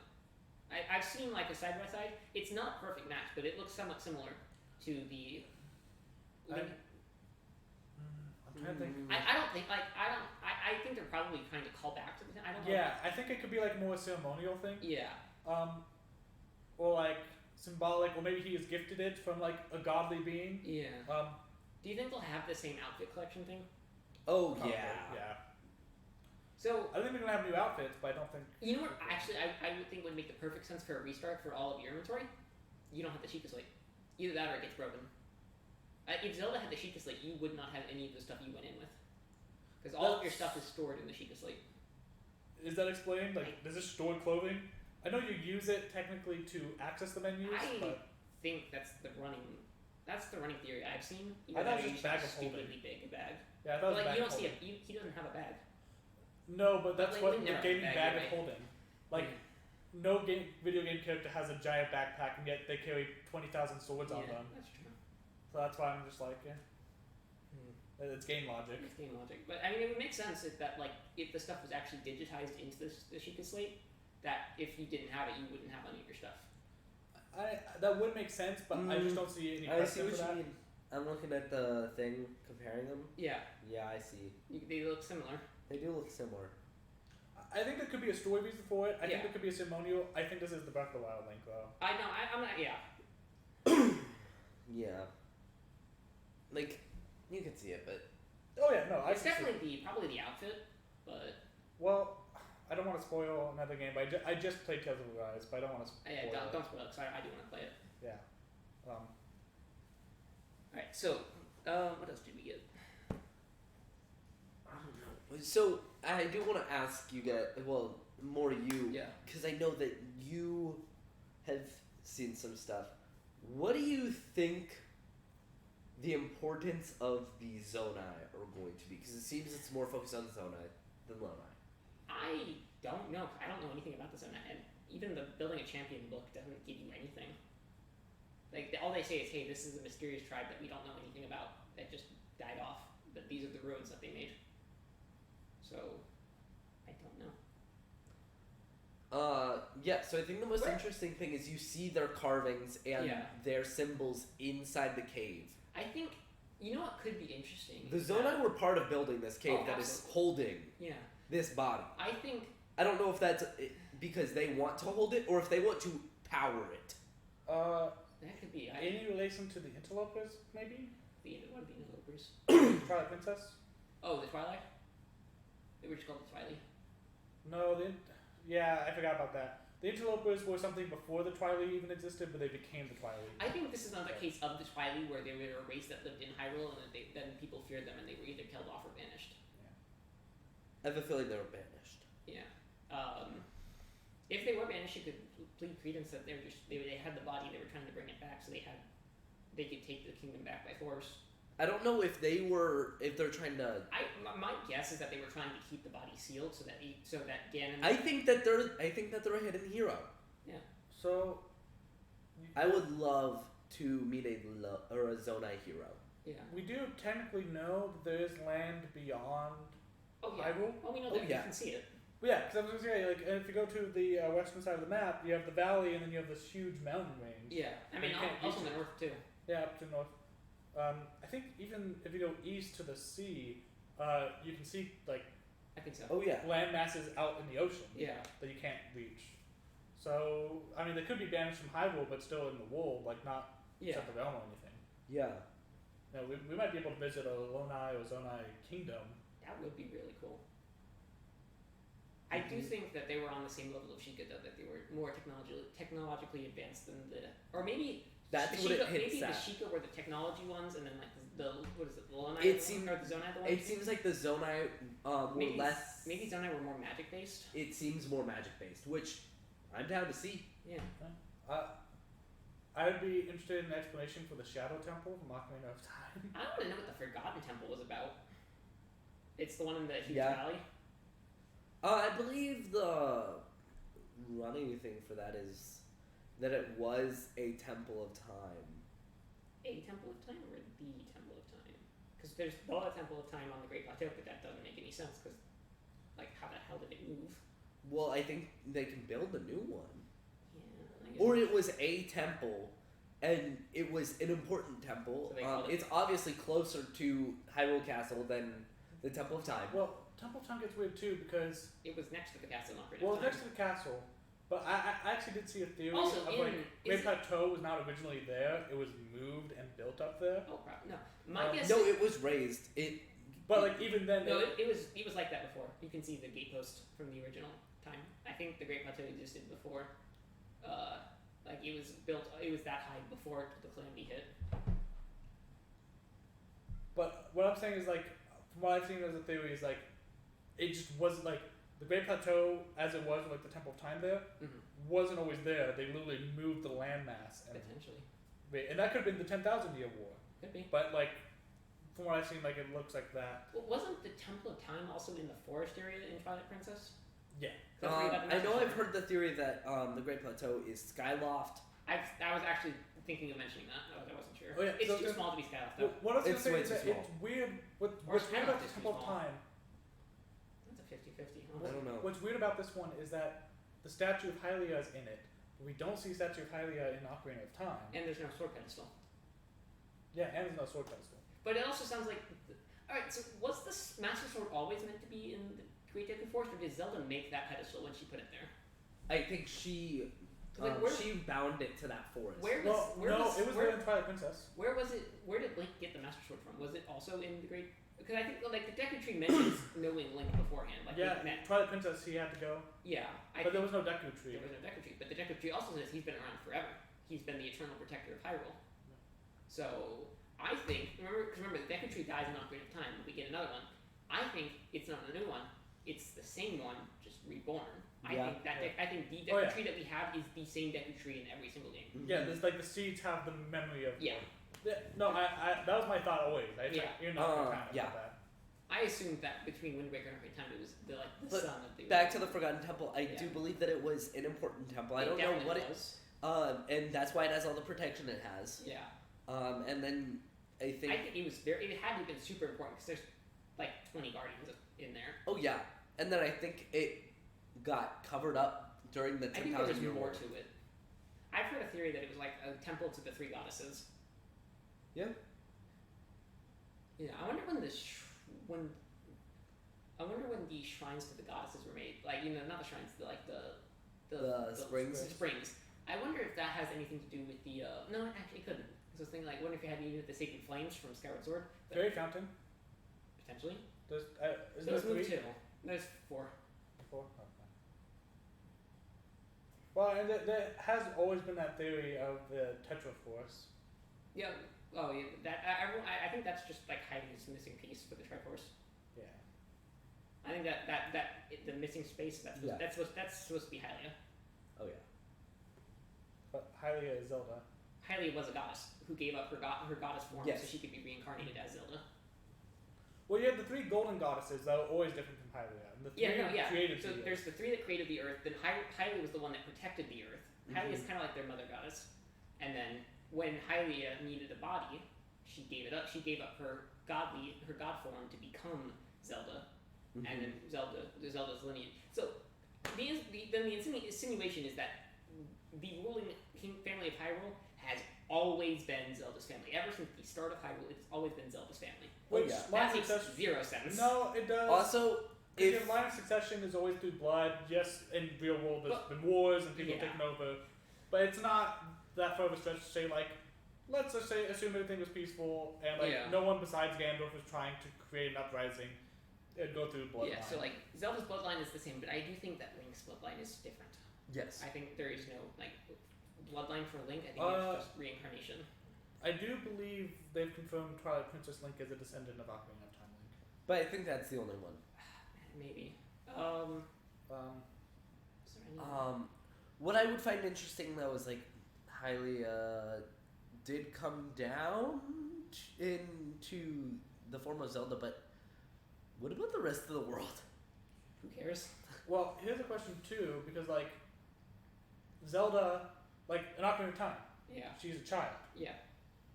I've seen like a side by side. It's not a perfect match, but it looks somewhat similar to the. Link. I'm trying to think. I don't think like I think they're probably trying to call back to the. I don't know. Yeah, I think it could be like more a ceremonial thing. Yeah. Or like symbolic, or maybe he is gifted it from like a godly being. Yeah. Do you think they'll have the same outfit collection thing? Oh Probably, yeah. yeah. So I think they're gonna have new outfits, but I don't think. you know what? Actually, I would think would make the perfect sense for a restart for all of your inventory. You don't have the Sheikah Slate. Either that or it gets broken. If Zelda had the Sheikah Slate, you would not have any of the stuff you went in with, because all of your stuff is stored in the Sheikah Slate. Is that explained? Like, does it store clothing? I know you use it technically to access the menus, I but think that's the running theory I've seen. I thought it was you just have bag a of holding. stupidly big bag. yeah, I thought it was But like bag you don't see holding. he doesn't have a bag. No, but that's Like, what Link the never gaming had a bag bag, of right? holding. Like, no video game character has a giant backpack, and yet they carry 20,000 swords on Yeah, them. that's true. So that's why I'm just like, yeah. It's game logic. It's game logic, but I mean, it would make sense if that if the stuff was actually digitized into the Sheikah slate, that if you didn't have it, you wouldn't have any of your stuff. That would make sense, but I just don't see any I see precedent what for that. you mean. I'm looking at the thing, comparing them. Yeah. Yeah, I see. They look similar. They do look similar. I think there could be a story reason for it. I think Yeah. there could be a ceremonial. I think this is the Breath of the Wild link, though. I know. I'm not. Yeah. Yeah. Like, you can see it, but Oh yeah, no, I It's can see it. definitely probably the outfit, but Well, I don't want to spoil another game, but I just played Tales of Arise, but I don't want to spoil yeah, it. don't spoil it because I do want to play it. Yeah. All right. So, what else did we get? I don't know. so I do want to ask you guys, well, more you, Yeah. because I know that you have seen some stuff. What do you think the importance of the Zonai are going to be? Because it seems it's more focused on Zonai than Lonai. I don't know. I don't know anything about this, and even the building a champion book doesn't give you anything. Like all they say is, "Hey, this is a mysterious tribe that we don't know anything about that just died off, but these are the ruins that they made." So, I don't know. Yeah, so I think the most Where- interesting thing is you see their carvings and Yeah. their symbols inside the cave. I think you know what could be interesting. The is Zonai that- were part of building this cave Oh, that is absolutely. holding Yeah, this body. I think. I don't know if that's because they want to hold it or if they want to power it. That could be. Any relation to the interlopers, maybe? What are the interlopers? Twilight Princess? Oh, the Twilight. They were just called the Twilight. No, yeah, I forgot about that. The interlopers were something before the Twilight even existed, but they became the Twilight. I think this is another case of the Twilight where they were a race that lived in Hyrule, and then people feared them, and they were either killed off or banished. I have a feeling they were banished. Yeah. If they were banished, you could plead credence that they had the body, they were trying to bring it back, so they could take the kingdom back by force. I don't know if they're trying to. My guess is that they were trying to keep the body sealed so that Ganon. I think that they're a hidden hero. Yeah. So, I would love to meet a Zonai hero. Yeah. we do technically know that there is land beyond Oh yeah. Hyrule. Well, we know Oh, that. yeah. You can see it. But yeah, because I was going to say, like, if you go to the western side of the map, you have the valley, and then you have this huge mountain range. Yeah. I mean, You can't also in reach the it. north too. Yeah, up to the north. I think even if you go east to the sea, you can see like I think so. Oh yeah. land masses out in the ocean Yeah. that you can't reach. So I mean, they could be banished from Hyrule, but still in the world, like not Yeah. set the realm or anything. Yeah. You know, we might be able to visit a Lonai or Zonai kingdom. That would be really cool. I do think that they were on the same level of Sheikah, though, that they were more technologically advanced than or maybe That's the what it Sheikah, hints maybe at. the Sheikah were the technology ones, and then like the what is it, the Lonai It the seems- or the Zonai the ones? It seems like the Zonai were maybe less. maybe Zonai were more magic based. It seems more magic based, which I'm down to see. Yeah. I would be interested in an explanation for the Shadow Temple from Ocarina of Time. I want to know what the Forgotten Temple was about. It's the one in the huge Yeah. valley. I believe the running thing for that is that it was a Temple of Time. A Temple of Time or the Temple of Time? Because there's the Temple of Time on the Great Plateau, but that doesn't make any sense. Because like, how the hell did it move? Well, I think they can build a new one. Yeah. I guess. Or it was a temple, and it was an important temple. So they called it- It's obviously closer to Hyrule Castle than the Temple of Time. Well, Temple of Time gets weird too because It was next to the castle in Ocarina well, of it's Time. next to the castle. But I actually did see a theory Also, of in- like Great is it- Plateau was not originally there; it was moved and built up there. Oh, no. My guess. No, it was raised. But like even then, No, it was like that before. You can see the gatepost from the original time. I think the Great Plateau existed before. Like it was built. It was that high before the Calamity hit. but what I'm saying is like from what I've seen as a theory is like it just wasn't like the Great Plateau as it was like the Temple of Time there Mm-hmm. wasn't always there. They literally moved the landmass Potentially, and that could have been the 10,000 Year War. could be. But like from what I've seen, like it looks like that. Well, wasn't the Temple of Time also in the forest area in Twilight Princess? Yeah. I know I've heard the theory that the Great Plateau is Skyloft. I was actually thinking of mentioning that. I wasn't sure. character. Oh, yeah, It's so too small to be Skyloft, though. What I was It's gonna way say is too that small. it's weird. What's Or weird about Skyloft is Temple too of small. Time? That's a 50-50. I don't know. What's weird about this one is that the statue of Hylia is in it. We don't see statue of Hylia in Ocarina of Time. And there's no sword pedestal. Yeah, and there's no sword pedestal. But it also sounds like. Alright, so was this Master Sword always meant to be in the Great Deku Forest, or did Zelda make that pedestal when she put it there? I think she Like, where- she bound it to that forest. Where was Well, where no, was it was where, there in Twilight Princess. where was it? Where did Link get the Master Sword from? Was it also in the Great? Because I think like the Deku Tree mentions knowing Link beforehand. Like Yeah, they met. Twilight Princess, he had to go. Yeah, But there was no Deku Tree. there was no Deku Tree, but the Deku Tree also says he's been around forever. He's been the eternal protector of Hyrule. So I think remember the Deku Tree dies in Ocarina of Time. We get another one. I think it's not a new one. It's the same one, just reborn. I Yeah. think that I think the Deku Oh, yeah. Tree that we have is the same Deku Tree in every single game. Yeah, there's like the seeds have the memory of. Yeah. No, I that was my thought always. Yeah. You're not kind of yeah. about that. I assumed that between Wind Waker and Ocarina of Time, it was the But son of the. Back to the Forgotten Temple. I Yeah. do believe that it was an important temple. I It don't know definitely what it. was. And that's why it has all the protection it has. Yeah. And then I think. I think it was very. It had to have been super important because there's like 20 guardians in there. Oh yeah, and then I think it got covered up during the I think there was 10,000 year more war. to it. I've heard a theory that it was like a temple to the three goddesses. Yeah. Yeah, I wonder when when the shrines to the goddesses were made. Like not the shrines, the springs. The springs. I wonder if that has anything to do with the. No, it actually couldn't. Because I was thinking like, what if you had the sacred flames from Skyward Sword? But Fairy Fountain. potentially. There's is There's there move three? two. There's four. Four? Okay. Well, and there has always been that theory of the Tetraforce. Yeah. Oh yeah. That I think that's just like hiding this missing piece for the Triforce. Yeah. I think the missing space that's Yeah. that's supposed to be Hylia. Oh yeah. But Hylia is Zelda. Hylia was a goddess who gave up her goddess form Yes. so she could be reincarnated as Zelda. Well, you have the three golden goddesses that are always different from Hylia. And the three created So the there's the three that created the earth. Then Hylia was the one that protected the earth. Hylia is kind of like their mother goddess. And then when Hylia needed a body, she gave it up. She gave up her god form to become Zelda, and then Zelda's lineage. So the insinuation is that the ruling family of Hyrule has always been Zelda's family. Ever since the start of Hyrule, it's always been Zelda's family. Which yeah. line That of makes succession? zero sense. No, it does. Also, Because if your line of succession is always through blood. Yes, in real world there's been wars and people Yeah. taking over, but it's not that far of a stretch to say like, let's just say assume everything was peaceful and like Yeah. no one besides Gandalf was trying to create an uprising. It'd go through bloodline. Yeah, so like Zelda's bloodline is the same, but I do think that Link's bloodline is different. yes, I think there is no like bloodline for Link. I think it's just reincarnation. I do believe they've confirmed Twilight Princess Link as a descendant of Ocarina of Time Link. but I think that's the only one. Maybe. Is there any? What I would find interesting though is like Hylia did come down into the form of Zelda, but what about the rest of the world? Who cares? Well, here's a question too, because like Zelda, like in Ocarina of Time, Yeah. she's a child, Yeah.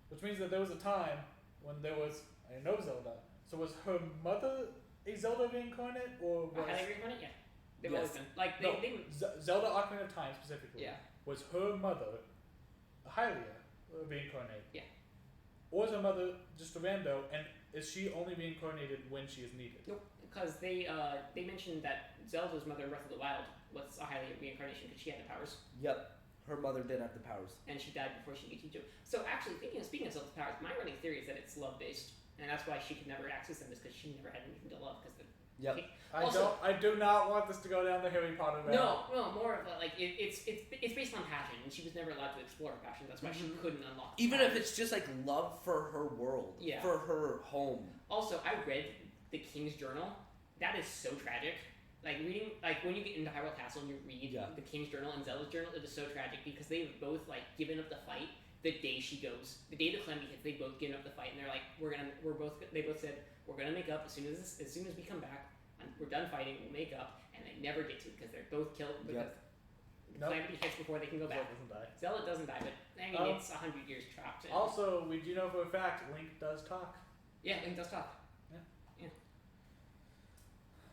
which means that there was a time when there was no Zelda. So was her mother a Zelda reincarnate, or was Hylia reincarnate? Yeah. They've Yes. always been like No. they Zelda Ocarina of Time specifically? yeah. Was her mother Hylia reincarnate? Yeah. Or is her mother just a rando, and is she only reincarnated when she is needed? Nope. Because they mentioned that Zelda's mother in Breath of the Wild was a Hylia reincarnation because she had the powers Yep, her mother did have the powers. and she died before she could teach them. So actually, speaking of Zelda's powers, my running theory is that it's love based, and that's why she could never access them, is because she never had anything to love. Because Yep. I do not want this to go down the Harry Potter route. no, more of like it's based on passion, and she was never allowed to explore her passion. That's why she couldn't unlock. Even powers. if it's just like love for her world, Yeah. for her home. Also, I read the King's Journal. That is so tragic. Like reading, like when you get into Hyrule Castle and you read Yeah. the King's Journal and Zelda's Journal, it is so tragic because they've both like given up the fight the day she goes. The day the calamity hits, they both given up the fight and they're like, they both said we're gonna make up as soon as we come back. And we're done fighting. We'll make up, and they never get to because they're both killed. Because Nope. Calamity hits before they can go back. Zelda doesn't die. Zelda doesn't die, but I mean, it's 100 years trapped. Also, we do know for a fact Link does talk. Yeah, Link does talk. Yeah.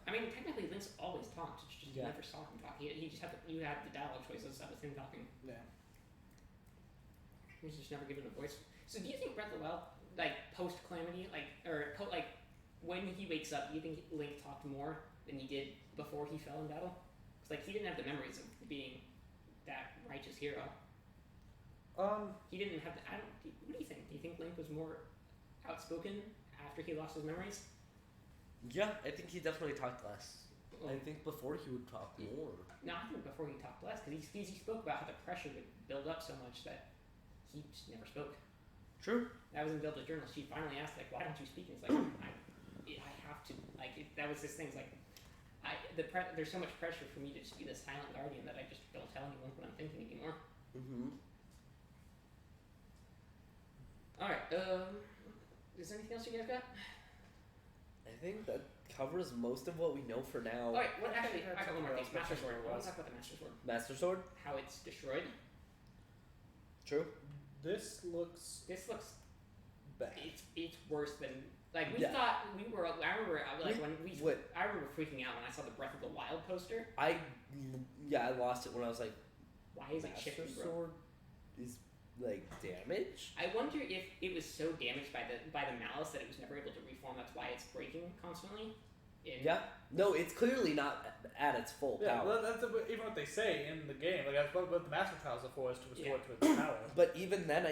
I mean, technically, Link's always talked. It's just you Yeah. never saw him talk. He just had you had the dialogue choices that was him talking. Yeah. He was just never given a voice. So, do you think Breath of the Wild, like post Calamity, when he wakes up, do you think Link talked more than he did before he fell in battle? Because like he didn't have the memories of being that righteous hero. He didn't have the. What do you think? Do you think Link was more outspoken after he lost his memories? Yeah, I think he definitely talked less. Well, I think before he would talk more. No, I think before he talked less, because he spoke about how the pressure would build up so much that he just never spoke. True. That was in Zelda's journal. She finally asked, like, why don't you speak? And he's like, I have to. Like, that was his thing. It's like, there's so much pressure for me to just be the silent guardian that I just don't tell anyone what I'm thinking anymore. Mm-hmm. Alright, is there anything else you guys got? I think that covers most of what we know for now. Alright, what actually, I got one more thing. Master Sword. I want to was. talk about the Master Sword. Master Sword? How it's destroyed. True. This looks This looks, bad. it's worse than, like, we Yeah. thought we were, I remember, like, What? I remember freaking out when I saw the Breath of the Wild poster. I lost it when I was like, Why is it Master chipping, bro? Sword is like damaged? I wonder if it was so damaged by the malice that it was never able to reform. That's why it's breaking constantly. Yeah. No, it's clearly not at its full Yeah, power. well, that's even what they say in the game. Like that's what the Master Trials are for, is to restore it to its power. But even then,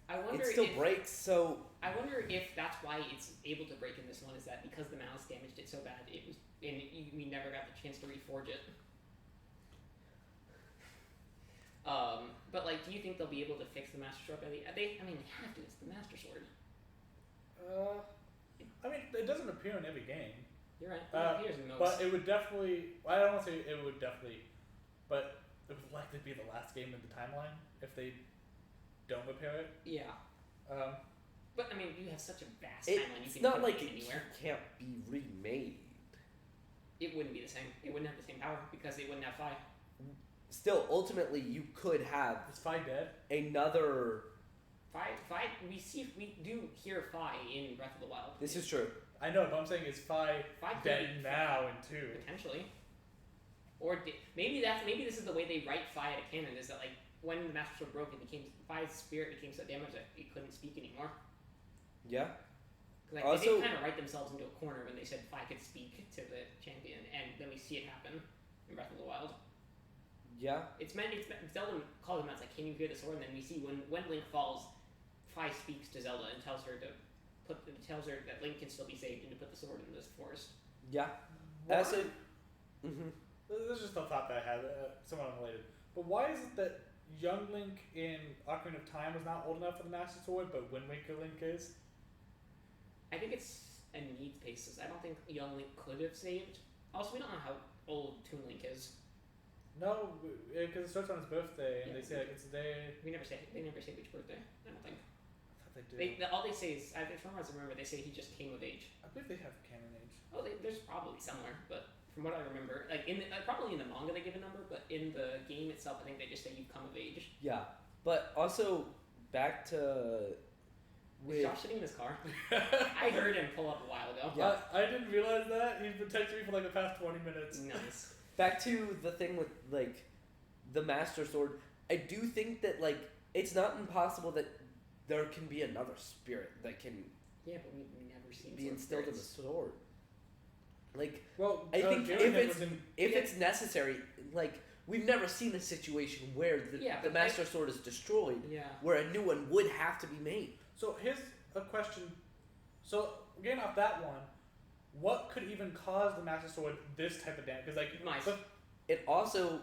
I wonder it still if, breaks. So I wonder if that's why it's able to break in this one. Is that because the malice damaged it so bad? It was, and we never got the chance to reforge it. But like, do you think they'll be able to fix the Master Sword by the? They have to. It's the Master Sword. I mean, it doesn't appear in every game. You're right. It appears in most. But it would definitely. I don't want to say it would definitely, but it would likely be the last game in the timeline if they don't repair it. Yeah. But I mean, you have such a vast timeline. You it's can not put like it it anywhere. can't be remade. It wouldn't be the same. It wouldn't have the same power because it wouldn't have Fi. Still, ultimately, you could have Is Fi dead? another. Fi. We do hear Fi in Breath of the Wild. This is true. I know, but I'm saying is Fi Fi could dead be now in 2? potentially. Or maybe this is the way they write Fi at a canon, is that like when the Master Sword broke, Fi's spirit became so damaged that it couldn't speak anymore. Yeah. Like, Also- they kind of write themselves into a corner when they said Fi could speak to the champion, and then we see it happen in Breath of the Wild. Yeah. Zelda calls him out, it's like, can you hear the sword? And then we see when Link falls, Fi speaks to Zelda and tells her that Link can still be saved and to put the sword in this forest. Yeah. Why- That's it. Mm-hmm. This is just a thought that I had, somewhat unrelated. But why is it that young Link in Ocarina of Time was not old enough for the Master Sword, but Wind Waker Link is? I think it's a needs basis. I don't think young Link could have saved. Also, we don't know how old Toon Link is. No, because it starts on his birthday, and Yeah. they say like it's the day. They never say which birthday. I don't think. I thought they do. All they say is, as far as I remember, they say he just came of age. I believe they have canon age. Oh, there's probably somewhere, but from what I remember, like probably in the manga they give a number, but in the game itself, I think they just say you've come of age. Yeah. But also, back to. Is Josh sitting in his car? I heard him pull up a while ago. Yeah. I didn't realize that. He's been texting me for like the past 20 minutes. Nice. Back to the thing with like the Master Sword. I do think that like it's not impossible that there can be another spirit that can Yeah, but we never seen be sword instilled in the spirits. sword. Like Well, I think Galen if was in. it's necessary, like we've never seen a situation where the Yeah, the but Master Sword is destroyed, Yeah. where a new one would have to be made. So here's a question. So getting off that one, what could even cause the Master Sword this type of damage? Because like Demise. It also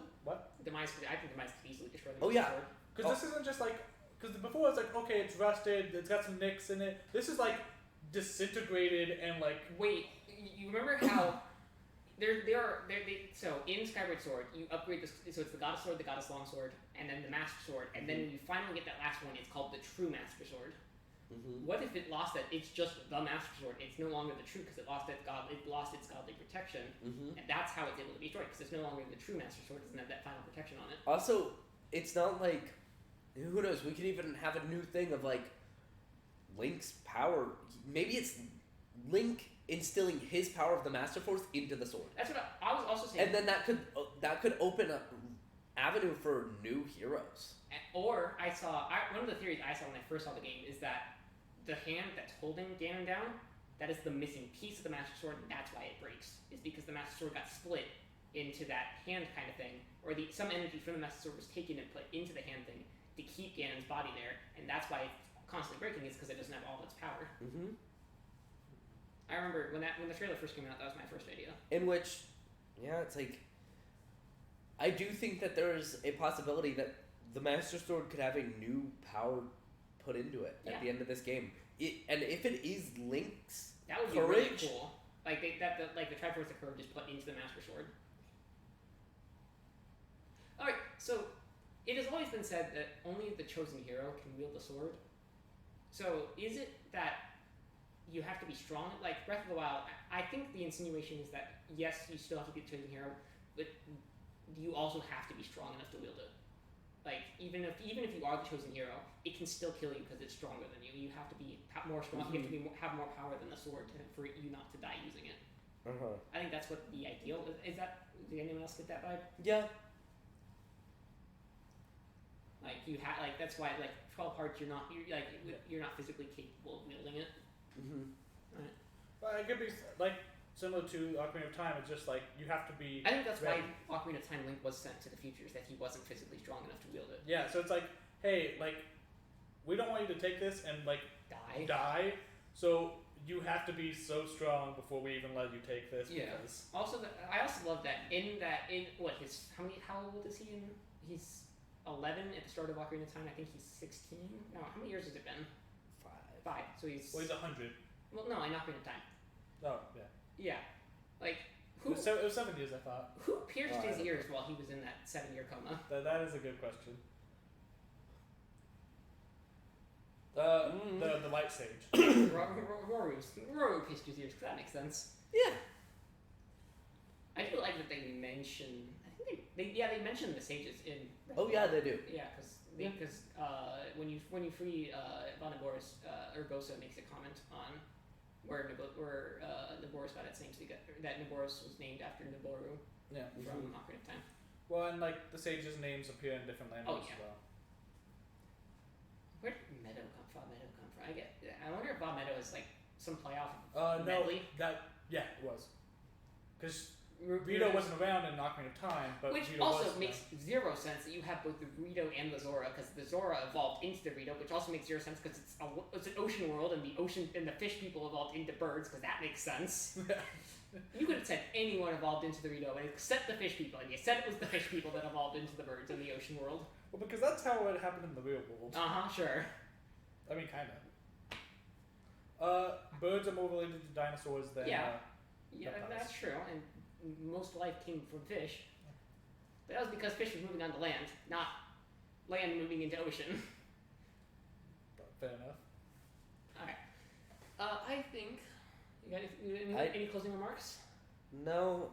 Demise. I think Demise could easily destroy the Oh, yeah. sword. Because this isn't just like, because before it's like, okay, it's rusted, it's got some nicks in it. This is like disintegrated and like. Wait, you remember how so in Skyward Sword you upgrade this, so it's the Goddess Sword, the Goddess Longsword, and then the Master Sword, and then when you finally get that last one, it's called the True Master Sword. What if it lost that? It's just the Master Sword. It's no longer the true because it lost its godly protection, and that's how it's able to be destroyed because it's no longer the true Master Sword. It doesn't have that final protection on it. Also, it's not like, who knows? We could even have a new thing of like Link's power. Maybe it's Link instilling his power of the Master Force into the sword. That's what I was also saying. And then that could open up avenue for new heroes. Or one of the theories I saw when I first saw the game is that the hand that's holding Ganon down, that is the missing piece of the Master Sword, and that's why it breaks. Is because the Master Sword got split into that hand kind of thing, or some energy from the Master Sword was taken and put into the hand thing to keep Ganon's body there, and that's why it's constantly breaking, is because it doesn't have all of its power. I remember when the trailer first came out, that was my first idea. In which, it's like, I do think that there is a possibility that the Master Sword could have a new power put into it at the end of this game. And if it is Link's that would be courage, really cool. Like the Triforce of Courage is put into the Master Sword. All right, so it has always been said that only the chosen hero can wield the sword. So is it that you have to be strong? Like Breath of the Wild, I think the insinuation is that yes, you still have to be the chosen hero, but you also have to be strong enough to wield it. Like even if you are the chosen hero, it can still kill you because it's stronger than you. You have to be more strong. You have to have more power than the sword for you not to die using it. I think that's what the ideal is. That did anyone else get that vibe? Yeah. Like you have that's why 12 hearts you're not physically capable of wielding it. Right. But it could be similar to Ocarina of Time. It's just like you have to be. I think that's ready. why Ocarina of Time Link was sent to the future, is that he wasn't physically strong enough to wield it. Yeah, so it's like, hey, we don't want you to take this and die. So you have to be so strong before we even let you take this. Yeah. Because Also, I also love that how old is he? He's 11 at the start of Ocarina of Time. I think he's 16. No, how many years has it been? 5. So he's. Well, he's 100. Well, no, in Ocarina of Time. Oh yeah. Yeah, who? It was 7 years, I thought. Who pierced his ears while he was in that 7-year coma? That is a good question. The Light Sage. Roru pierced his ears, because that makes sense. Yeah. I do like that they mention. I think they mention the sages in. Oh yeah, they do. Yeah, because when you free Vanaboris, Urbosa makes a comment on where Naboris got its name, so that Naboris was named after Naboru from Ocarina of Time. Well, and the sages' names appear in different languages as well. Where did Meadow come from? I wonder if Bob Meadow is some playoff. No, medley? it was. Because Rito wasn't around in Ocarina of Time, but which Rito also was, makes zero sense that you have both the Rito and the Zora, because the Zora evolved into the Rito, which also makes zero sense because it's an ocean world and the fish people evolved into birds, because that makes sense. You could have said anyone evolved into the Rito except the fish people, and you said it was the fish people that evolved into the birds in the ocean world. Well, because that's how it happened in the real world. Sure. I mean, kind of. Birds are more related to dinosaurs than. Yeah, reptiles. that's true, and most life came from fish. But that was because fish was moving on to land, not land moving into ocean. Fair enough. Alright. I think. You got any closing remarks? No.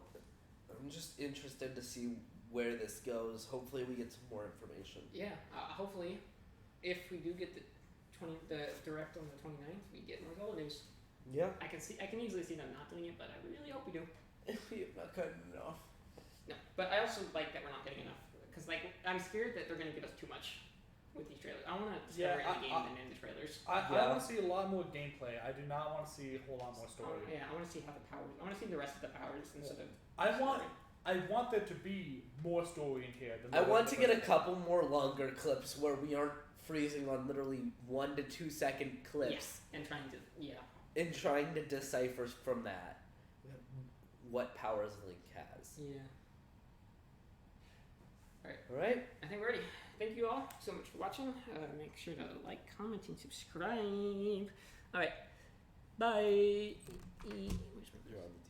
I'm just interested to see where this goes. Hopefully, we get some more information. Yeah, hopefully, if we do get the direct on the 29th, we get more Zelda news. Yeah. I can easily see them not doing it, but I really hope we do. We have not gotten enough. No, but I also like that we're not getting enough, because I'm scared that they're going to give us too much with these trailers. I want to discover in the game than in the trailers. I want to see a lot more gameplay. I do not want to see a whole lot more story. I want to see how the powers. I want to see the rest of the powers instead of. I want there to be more story in here. I want to get a couple more longer clips where we aren't freezing on literally 1 to 2 second clips. Yeah, and trying to decipher from that what powers Link has. Yeah. Alright. I think we're ready. Thank you all so much for watching. Make sure to like, comment, and subscribe. Alright. Bye. You're on the